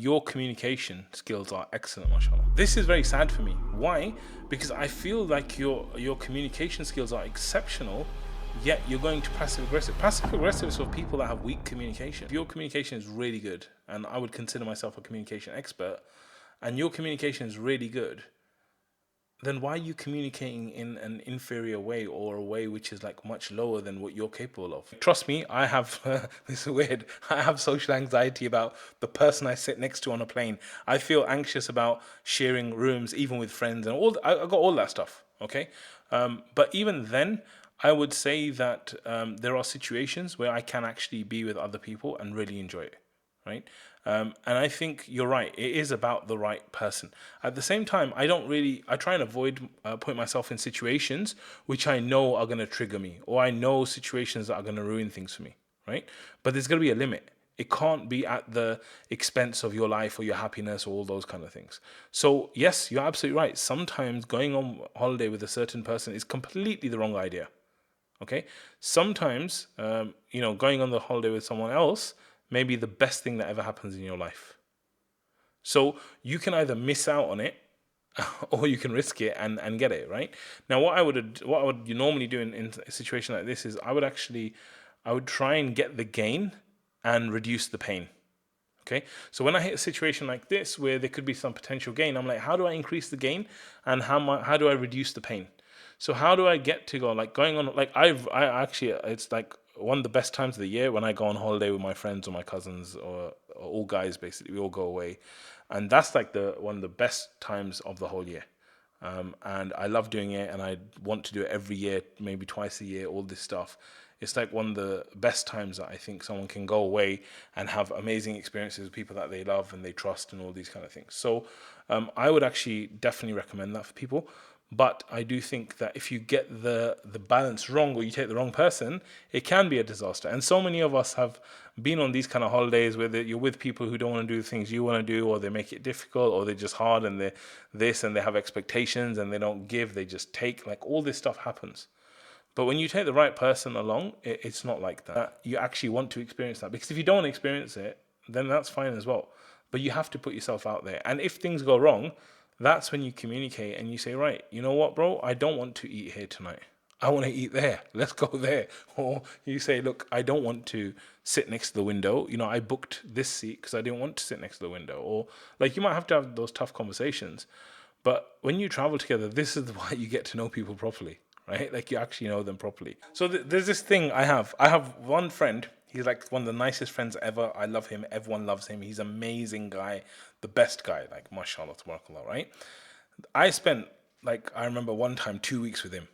your communication skills are excellent, mashallah. This is very sad for me. Why? Because I feel like your communication skills are exceptional, yet you're going to passive aggressive. Passive aggressive is for people that have weak communication. If your communication is really good, and I would consider myself a communication expert, and your communication is really good, then why are you communicating in an inferior way, or a way which is like much lower than what you're capable of? Trust me, I have, this is weird, I have social anxiety about the person I sit next to on a plane. I feel anxious about sharing rooms, even with friends, and I got all that stuff, okay? But even then, I would say that there are situations where I can actually be with other people and really enjoy it, right? And I think you're right. It is about the right person. At the same time, I try and avoid putting myself in situations which I know are going to trigger me, or I know situations that are going to ruin things for me, right? But there's going to be a limit. It can't be at the expense of your life or your happiness or all those kind of things. So yes, you're absolutely right. Sometimes going on holiday with a certain person is completely the wrong idea. Okay? Sometimes, going on the holiday with someone else may be the best thing that ever happens in your life. So you can either miss out on it or you can risk it and get it, right? Now, what I would normally do in a situation like this is I would try and get the gain and reduce the pain. Okay, so when I hit a situation like this where there could be some potential gain, I'm like, how do I increase the gain, and how do I reduce the pain? So how do I get to go going on, like I actually, it's like one of the best times of the year when I go on holiday with my friends or my cousins or all guys. Basically, we all go away, and that's like one of the best times of the whole year. And I love doing it, and I want to do it every year, maybe twice a year, all this stuff. It's like one of the best times that I think someone can go away and have amazing experiences with people that they love and they trust and all these kind of things. So I would actually definitely recommend that for people. But I do think that if you get the balance wrong, or you take the wrong person, it can be a disaster. And so many of us have been on these kind of holidays where you're with people who don't want to do the things you want to do, or they make it difficult, or they're just hard, and they're this, and they have expectations, and they don't give, they just take. Like, all this stuff happens. But when you take the right person along, it's not like that. You actually want to experience that. Because if you don't experience it, then that's fine as well. But you have to put yourself out there. And if things go wrong, that's when you communicate and you say, right, you know what, bro? I don't want to eat here tonight. I want to eat there. Let's go there. Or you say, look, I don't want to sit next to the window. I booked this seat because I didn't want to sit next to the window. Or like, you might have to have those tough conversations. But when you travel together, this is why you get to know people properly, right? Like, you actually know them properly. So there's this thing I have one friend. He's like one of the nicest friends ever. I love him. Everyone loves him. He's an amazing guy, the best guy, like, mashallah, tabarakallah, right? I spent, like, I remember one time 2 weeks with him,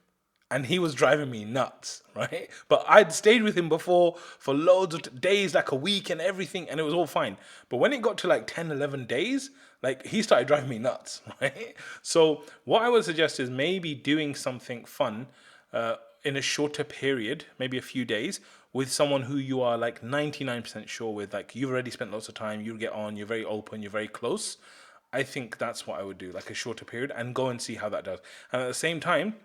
and he was driving me nuts, right? But I'd stayed with him before for loads of days, like a week and everything, and it was all fine. But when it got to like 10, 11 days, like, he started driving me nuts, right? So what I would suggest is maybe doing something fun in a shorter period, maybe a few days, with someone who you are like 99% sure with. Like, you've already spent lots of time, you get on, you're very open, you're very close. I think that's what I would do, like a shorter period, and go and see how that does. And at the same time,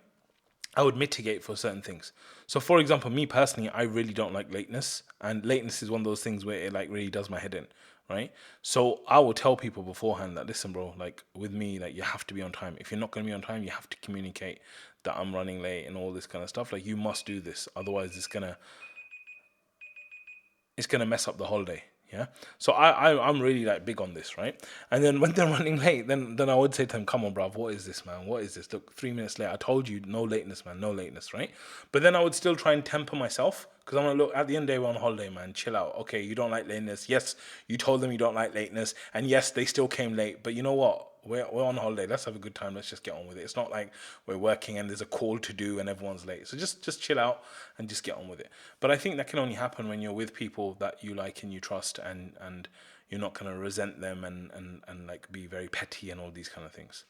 I would mitigate for certain things. So, for example, me personally, I really don't like lateness, and lateness is one of those things where it like really does my head in, right? So I will tell people beforehand that, listen, bro, like, with me, like, you have to be on time. If you're not going to be on time, you have to communicate that I'm running late and all this kind of stuff. Like, you must do this, otherwise it's gonna mess up the holiday. Yeah. So I'm really like big on this, right? And then when they're running late, then I would say to them, come on, bruv, what is this, man? What is this? Look, 3 minutes late. I told you, no lateness, man, no lateness, right? But then I would still try and temper myself, because I'm like, look, at the end of the day, we're on holiday, man. Chill out. Okay, you don't like lateness. Yes, you told them you don't like lateness, and yes, they still came late. But you know what? We're on holiday. Let's have a good time. Let's just get on with it. It's not like we're working and there's a call to do and everyone's late. So just chill out and just get on with it. But I think that can only happen when you're with people that you like and you trust, and you're not going to resent them and like be very petty and all these kind of things.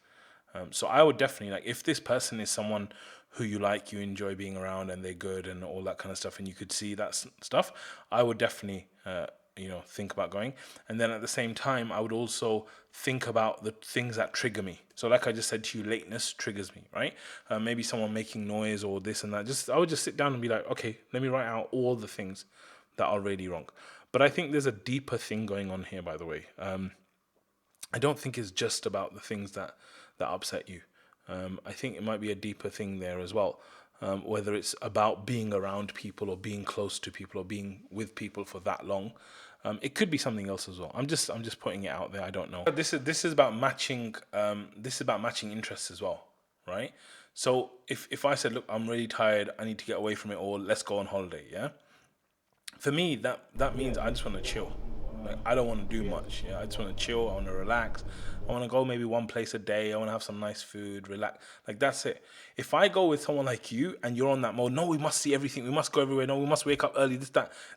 So I would definitely, like, if this person is someone who you like, you enjoy being around, and they're good and all that kind of stuff, and you could see that stuff, I would definitely think about going. And then at the same time, I would also think about the things that trigger me. So like I just said to you, lateness triggers me, right? Maybe someone making noise or this and that. I would just sit down and be like, okay, let me write out all the things that are really wrong. But I think there's a deeper thing going on here, by the way. I don't think it's just about the things that upset you. I think it might be a deeper thing there as well. Whether it's about being around people or being close to people or being with people for that long, it could be something else as well. I'm just putting it out there. I don't know. This is about matching. This is about matching interests as well, right? So if I said, look, I'm really tired, I need to get away from it all, let's go on holiday, yeah. For me, that means I just want to chill. Like, I don't want to do much. Yeah, I just want to chill. I want to relax. I want to go maybe one place a day. I want to have some nice food, relax. Like, that's it. If I go with someone like you and you're on that mode, no, we must see everything. We must go everywhere. No, we must wake up early. This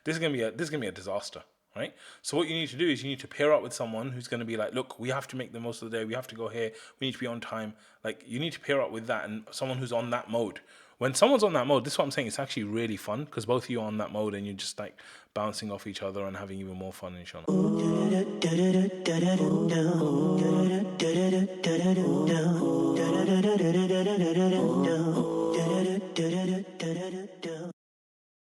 is gonna be a disaster, right? So what you need to do is you need to pair up with someone who's going to be like, look, we have to make the most of the day. We have to go here. We need to be on time. Like, you need to pair up with that and someone who's on that mode. When someone's on that mode, this is what I'm saying, it's actually really fun because both of you are on that mode and you're just like bouncing off each other and having even more fun, inshallah.